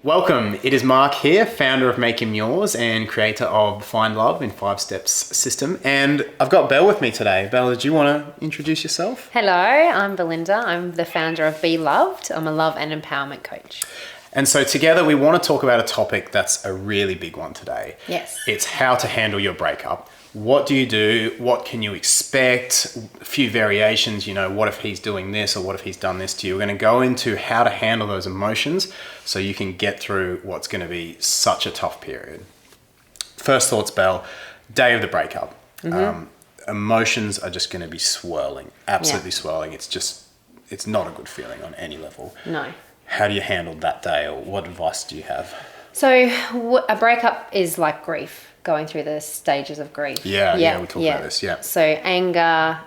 Welcome, it is Mark here, founder of Make Him Yours and creator of the Find Love in 5 Steps system. And I've got Belle with me today. Belle, do you want to introduce yourself? Hello, I'm Belinda. I'm the founder of B.Loved. I'm a love and empowerment coach. And so together we want to talk about a topic that's a really big one today. Yes. It's how to handle your breakup. What do you do? What can you expect? A few variations, what if he's doing this or what if he's done this to you? We're going to go into how to handle those emotions so you can get through what's going to be such a tough period. First thoughts, Belle, day of the breakup. Emotions are just going to be swirling, absolutely swirling. It's not a good feeling on any level. No. How do you handle that day, or what advice do you have? So a breakup is like grief. Going through the stages of grief. Yeah, we talked about this, yeah. So anger,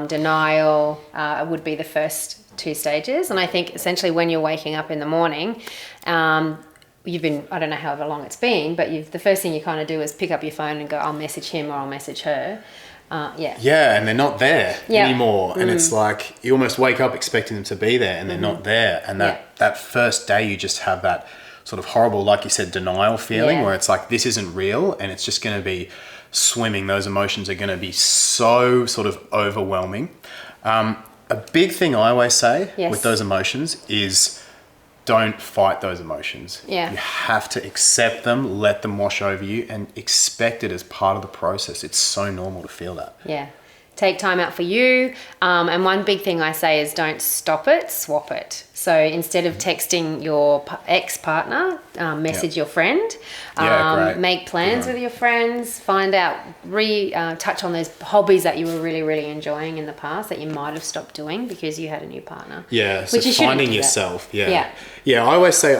denial would be the first 2 stages. And I think essentially when you're waking up in the morning, you've been, I don't know however long it's been, but the first thing you kind of do is pick up your phone and go, I'll message him or I'll message her. Yeah, and they're not there anymore. And it's like you almost wake up expecting them to be there and they're not there. And that first day you just have that sort of horrible, like you said, denial feeling where it's like, this isn't real, and it's just going to be swimming. Those emotions are going to be so sort of overwhelming. A big thing I always say with those emotions is don't fight those emotions. You have to accept them, let them wash over you, and expect it as part of the process. It's so normal to feel that. Yeah. Take time out for you. And one big thing I say is don't stop it, swap it. So instead of texting your ex-partner, message your friend. Make plans with your friends. Find out, touch on those hobbies that you were really, really enjoying in the past that you might have stopped doing because you had a new partner. Yeah, so finding yourself. Yeah, I always say,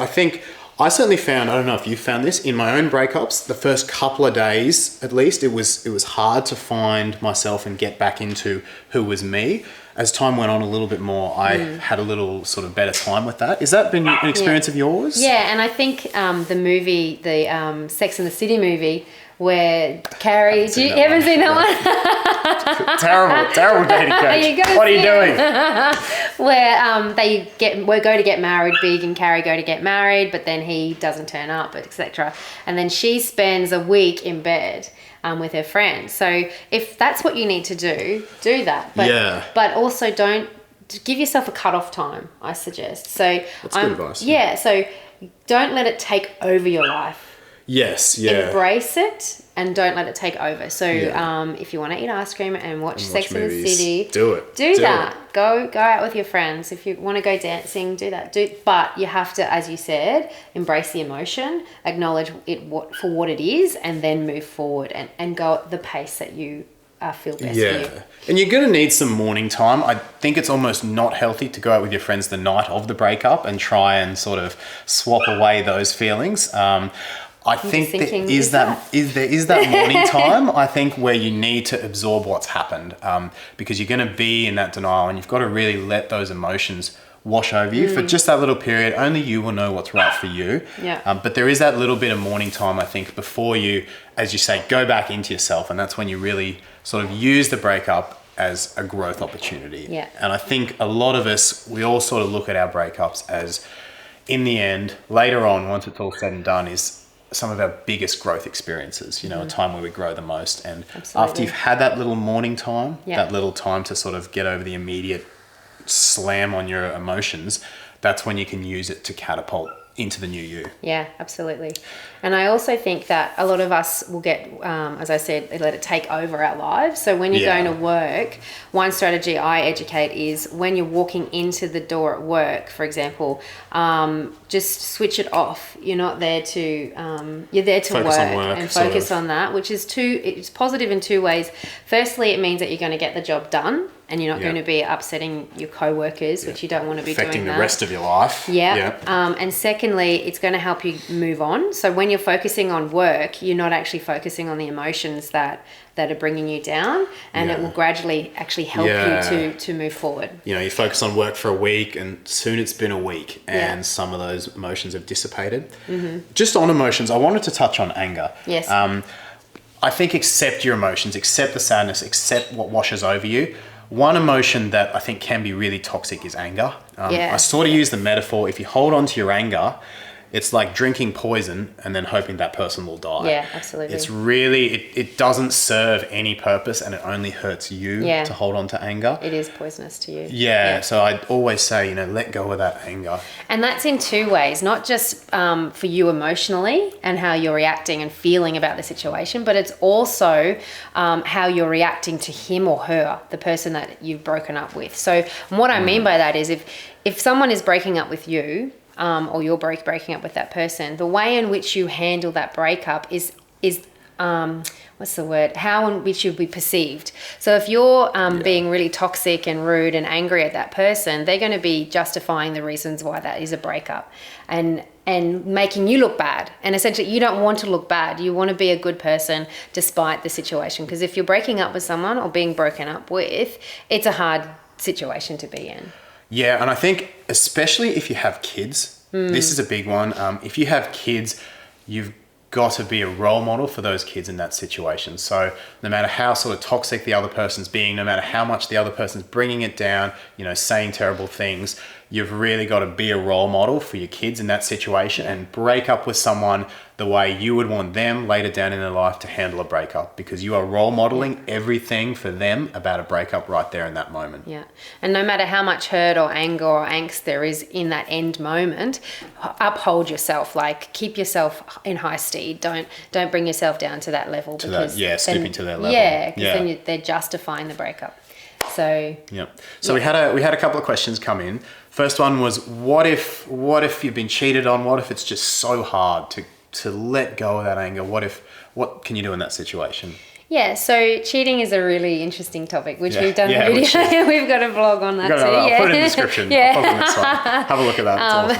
I certainly found, I don't know if you found this, in my own breakups, the first couple of days, at least, it was hard to find myself and get back into who was me. As time went on a little bit more, I had a little sort of better time with that. Has that been an experience of yours? Yeah, and I think the movie, the Sex and the City movie, where Carrie, you haven't seen that one? terrible dating coach. What are you doing? Where we go to get married, Big and Carrie go to get married, but then he doesn't turn up, etc. And then she spends a week in bed with her friends. So if that's what you need to do that. But also don't give yourself a cut-off time, I suggest. So that's good advice. Yeah, so don't let it take over your life. Yes, yeah. Embrace it and don't let it take over. So if you want to eat ice cream and watch Sex and the City, do it. Do that. Go out with your friends. If you want to go dancing, do that. But you have to, as you said, embrace the emotion, acknowledge it for what it is, and then move forward and go at the pace that you feel best for you. And you're going to need some morning time. I think it's almost not healthy to go out with your friends the night of the breakup and try and sort of swap away those feelings. I think there is that morning time, I think, where you need to absorb what's happened because you're going to be in that denial and you've got to really let those emotions wash over you for just that little period. Only you will know what's right for you. But there is that little bit of morning time, I think, before you, as you say, go back into yourself. And that's when you really sort of use the breakup as a growth opportunity. And I think a lot of us, we all sort of look at our breakups as, in the end, later on, once it's all said and done, is some of our biggest growth experiences, a time where we grow the most. And after you've had that little morning time, that little time to sort of get over the immediate slam on your emotions, that's when you can use it to catapult into the new you. Yeah, absolutely. And I also think that a lot of us will get, as I said, let it take over our lives. So when you're going to work, one strategy I educate is when you're walking into the door at work, for example, just switch it off. You're not there to, you're there to focus work and focus on that, which is it's positive in 2 ways. Firstly, it means that you're going to get the job done and you're not going to be upsetting your co-workers, which you don't want to be affecting doing that. the rest of your life. And secondly, it's going to help you move on. So when you're focusing on work, you're not actually focusing on the emotions that are bringing you down, and it will gradually actually help you to move forward. You focus on work for a week and soon it's been a week and some of those emotions have dissipated. Just on emotions, I wanted to touch on anger. Yes. I think accept your emotions, accept the sadness, accept what washes over you. One emotion that I think can be really toxic is anger. I sort of use the metaphor, if you hold on to your anger, it's like drinking poison and then hoping that person will die. Yeah, absolutely. It's really, it doesn't serve any purpose, and it only hurts you to hold on to anger. It is poisonous to you. Yeah, so I always say, let go of that anger. And that's in two ways, not just for you emotionally and how you're reacting and feeling about the situation, but it's also how you're reacting to him or her, the person that you've broken up with. So what I mean by that is if someone is breaking up with you, or you're breaking up with that person, the way in which you handle that breakup is what's the word? How in which you'll be perceived. So if you're being really toxic and rude and angry at that person, they're going to be justifying the reasons why that is a breakup and making you look bad. And essentially, you don't want to look bad. You want to be a good person despite the situation. Because if you're breaking up with someone or being broken up with, it's a hard situation to be in. Yeah, and I think especially if you have kids, this is a big one. If you have kids, you've got to be a role model for those kids in that situation. So no matter how sort of toxic the other person's being, no matter how much the other person's bringing it down, saying terrible things, you've really got to be a role model for your kids in that situation and break up with someone the way you would want them later down in their life to handle a breakup, because you are role modeling everything for them about a breakup right there in that moment. Yeah. And no matter how much hurt or anger or angst there is in that end moment, uphold yourself, like keep yourself in high stead. Don't bring yourself down to that level. Stooping to their level. Yeah, because then they're justifying the breakup. So we had a couple of questions come in. First one was, what if you've been cheated on? What if it's just so hard to let go of that anger? What can you do in that situation? Yeah, so cheating is a really interesting topic, which we've done a video. We've got a vlog on that too. I'll put it in the description. Yeah. I'll put it in this one. Have a look at that.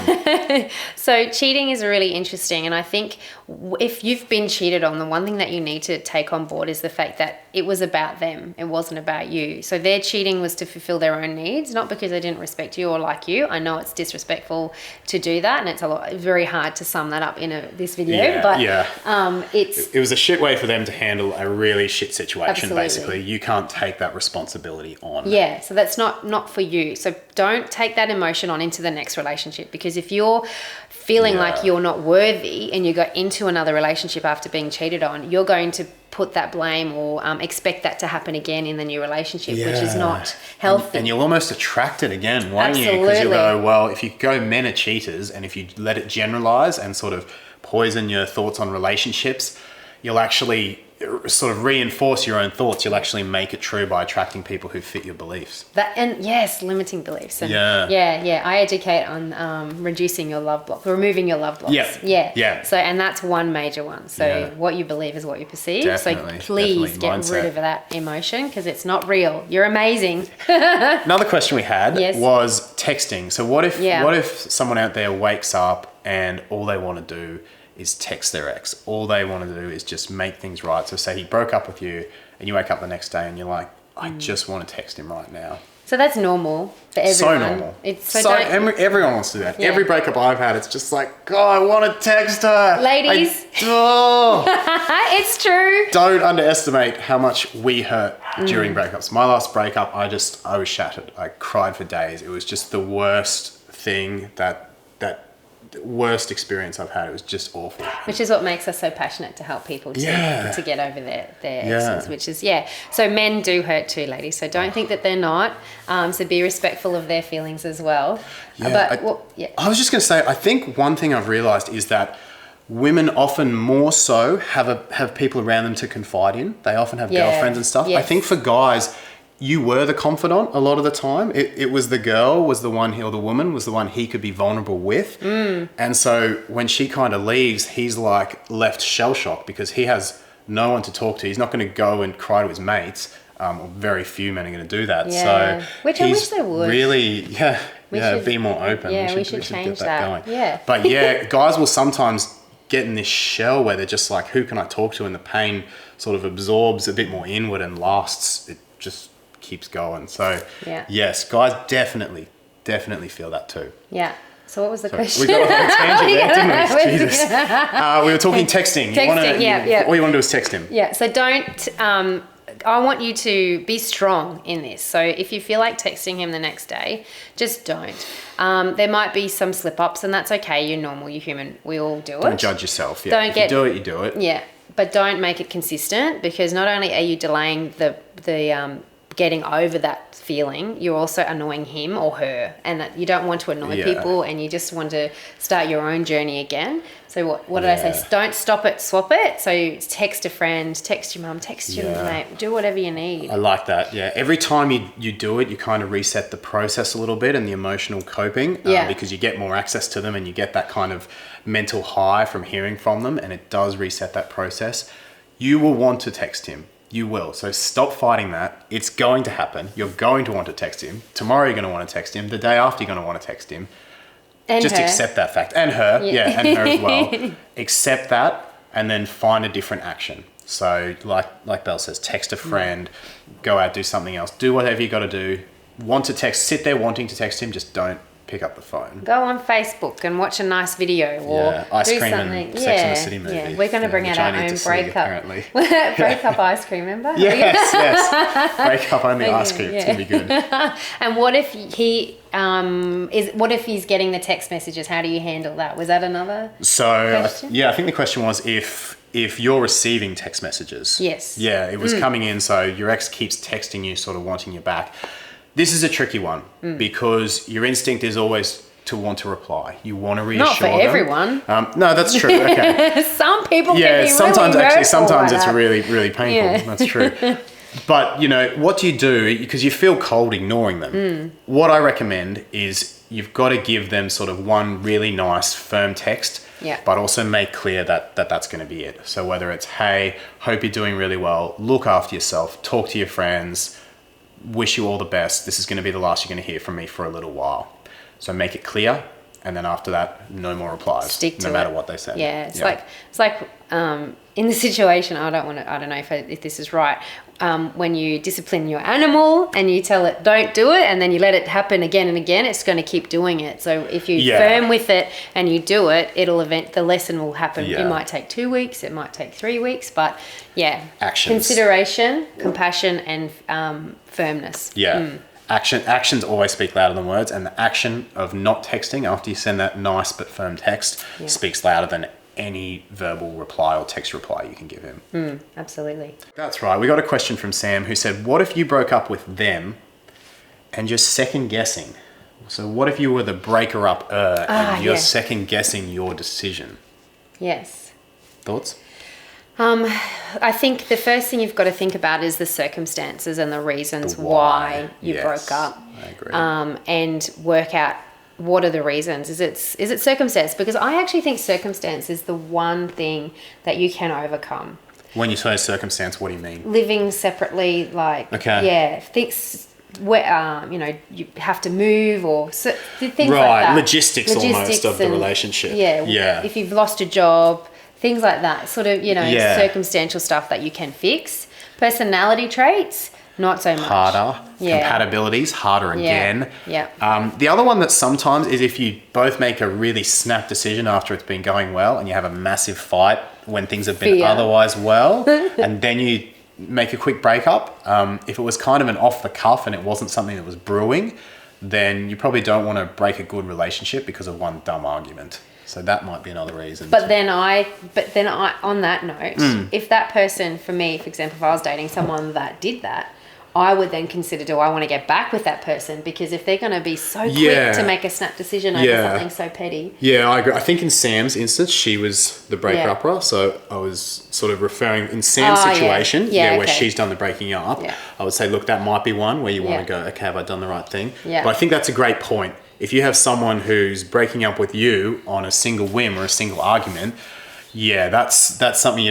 It's awesome. So cheating is really interesting. And I think if you've been cheated on, the one thing that you need to take on board is the fact that it was about them. It wasn't about you. So their cheating was to fulfill their own needs, not because they didn't respect you or like you. I know it's disrespectful to do that, and it's very hard to sum that up in this video. It was a shit way for them to handle a really shit situation. Absolutely. Basically, you can't take that responsibility on. Yeah, so that's not for you. So don't take that emotion on into the next relationship, because if you're feeling like you're not worthy and you go into another relationship after being cheated on, you're going to put that blame or expect that to happen again in the new relationship, which is not healthy. And you'll almost attract it again, won't you? Because you'll go, well, if you go men are cheaters, and if you let it generalize and sort of poison your thoughts on relationships, you'll actually sort of reinforce your own thoughts. You'll actually make it true by attracting people who fit your beliefs. Limiting beliefs. And I educate on reducing your love block, removing your love blocks. So, and that's one major one. So what you believe is what you perceive. Definitely, so please get rid of that emotion, because it's not real. You're amazing. Another question we had was texting. So what if someone out there wakes up and all they want to do is text their ex? All they want to do is just make things right. So say he broke up with you and you wake up the next day and you're like, I just want to text him right now. So that's normal for everyone. So normal. Everyone wants to do that. Yeah. Every breakup I've had, it's just like, God, I want to text her. Ladies. It's true. Don't underestimate how much we hurt during breakups. My last breakup, I was shattered. I cried for days. It was just the worst thing, that worst experience I've had. It was just awful. Which is what makes us so passionate to help people to get over their exes, which is, So men do hurt too, ladies. So don't think that they're not. So be respectful of their feelings as well. I was just going to say, I think one thing I've realized is that women often more so have people around them to confide in. They often have girlfriends and stuff. Yes. I think for guys, you were the confidant a lot of the time. It was the girl was the one, or the woman was the one he could be vulnerable with. And so when she kind of leaves, he's like left shell-shocked because he has no one to talk to. He's not going to go and cry to his mates. Very few men are going to do that. Yeah. So which I wish they would. Really, be more open. Yeah, we should change that. Going. Yeah. But guys will sometimes get in this shell where they're just like, who can I talk to? And the pain sort of absorbs a bit more inward and lasts. It just keeps going. So yes, guys definitely feel that too. Yeah. So what was the question? We got a tangent there, didn't we? Jesus. We were talking texting. Texting, All you want to do is text him. Yeah. So don't I want you to be strong in this. So if you feel like texting him the next day, just don't. There might be some slip-ups, and that's okay. You're normal. You're human. We all do it. Don't judge yourself. Yeah. If you do it, you do it. Yeah, but don't make it consistent, because not only are you delaying the getting over that feeling, you're also annoying him or her, and that you don't want to annoy people, and you just want to start your own journey again. So what did I say? Don't stop it, swap it. So text a friend, text your mum, text your mate, do whatever you need. I like that. Yeah, every time you do it, you kind of reset the process a little bit and the emotional coping, because you get more access to them and you get that kind of mental high from hearing from them, and it does reset that process. You will want to text him. You will. So stop fighting that. It's going to happen. You're going to want to text him. Tomorrow you're going to want to text him. The day after you're going to want to text him. And just her. accept that fact. And her. Yeah, and her as well. Accept that and then find a different action. So like Belle says, text a friend, go out, do something else. Do whatever you got to do. Want to text, sit there wanting to text him, just don't pick up the phone. Go on Facebook and watch a nice video, or ice do cream something. And Sex and the City movie. Yeah, we're going to bring out our own breakup. Breakup ice cream, remember? Yes. Breakup only ice cream. It's going to be good. And what if he what if he's getting the text messages? How do you handle that? Was that another question? I think the question was if you're receiving text messages. Yes. Yeah, it was coming in, so your ex keeps texting you, sort of wanting you back. This is a tricky one because your instinct is always to want to reply. You want to reassure them. Not for everyone. No, that's true. Okay. Some people can be sometimes really actually, sometimes like it's that. really, really painful. Yeah. That's true. But, what do you do? Because you feel cold ignoring them. What I recommend is you've got to give them sort of one really nice, firm text, but also make clear that that's going to be it. So whether it's, hey, hope you're doing really well, look after yourself, talk to your friends, wish you all the best. This is going to be the last you're going to hear from me for a little while. So make it clear, and then after that, no more replies. Stick to no matter what they say. Yeah, it's like in the situation. I don't know if this is right. When you discipline your animal and you tell it don't do it, and then you let it happen again and again, it's going to keep doing it. So if you're firm with it and you do it, the lesson will happen. It might take 2 weeks, it might take 3 weeks, but actions. Consideration, compassion, and firmness. Actions always speak louder than words, and the action of not texting after you send that nice but firm text speaks louder than any verbal reply or text reply you can give him. Absolutely. That's right. We got a question from Sam who said, what if you broke up with them and you're second guessing? So what if you were the breaker up and you're second guessing your decision? Yes. Thoughts? I think the first thing you've got to think about is the circumstances and the reasons why you broke up. I agree. And work out what are the reasons. Is it circumstance? Because I actually think circumstance is the one thing that you can overcome. When you say circumstance, what do you mean? Living separately, things where you have to move or things like that. Logistics almost of the relationship. If you've lost a job, things like that, sort of, circumstantial stuff that you can fix. Personality traits, not so much. Harder. Compatibilities, harder again. The other one that sometimes is if you both make a really snap decision after it's been going well and you have a massive fight when things have been otherwise well, and then you make a quick breakup. If it was kind of an off the cuff and it wasn't something that was brewing, then you probably don't want to break a good relationship because of one dumb argument. So that might be another reason. But then I, on that note, if that person, for me, for example, if I was dating someone that did that, I would then consider, do I want to get back with that person? Because if they're going to be so quick to make a snap decision over something so petty. Yeah, I agree. I think in Sam's instance, she was the breaker-upper. So I was sort of referring in Sam's situation, where she's done the breaking up. Yeah. I would say, look, that might be one where you want to go, okay, have I done the right thing? Yeah. But I think that's a great point. If you have someone who's breaking up with you on a single whim or a single argument, that's something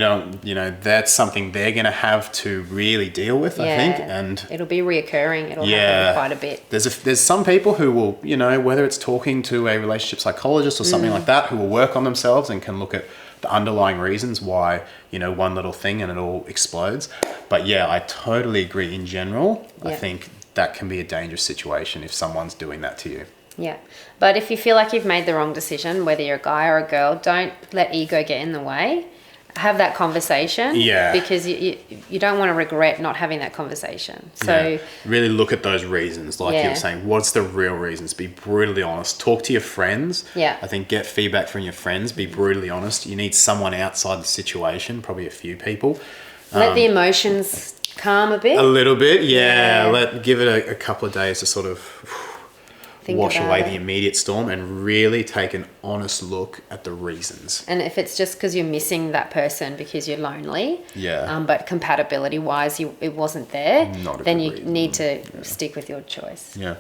that's something they're going to have to really deal with, I think. And it'll be reoccurring. It'll happen quite a bit. There's some people who will, whether it's talking to a relationship psychologist or something like that, who will work on themselves and can look at the underlying reasons why, one little thing and it all explodes. But I totally agree in general. I think that can be a dangerous situation if someone's doing that to you. Yeah. But if you feel like you've made the wrong decision, whether you're a guy or a girl, don't let ego get in the way. have that conversation. Yeah. Because you don't want to regret not having that conversation. So really look at those reasons, like you were saying. What's the real reasons? Be brutally honest. Talk to your friends. Yeah. I think get feedback from your friends. Be brutally honest. You need someone outside the situation, probably a few people. Let the emotions calm a bit. A little bit, give it a couple of days to sort of wash away the immediate storm and really take an honest look at the reasons. And if it's just because you're missing that person because you're lonely, but compatibility wise it wasn't there, then you need to stick with your choice. Yeah.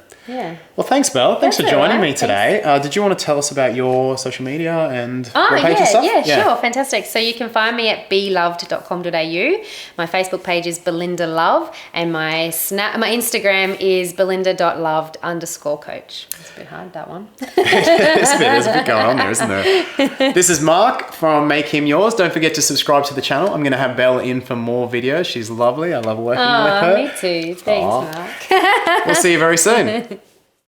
Well, thanks, Belle. Thanks for joining me today. Did you want to tell us about your social media and webpage and stuff? Yeah, sure. Fantastic. So you can find me at 𝐵�loved.com.au. My Facebook page is Belinda Love, and my Instagram is belinda.loved_coach. It's a bit hard, that one. There's a bit going on there, isn't there? This is Mark from Make Him Yours. Don't forget to subscribe to the channel. I'm going to have Belle in for more videos. She's lovely. I love working with her. Me too. Thanks, Mark. We'll see you very soon.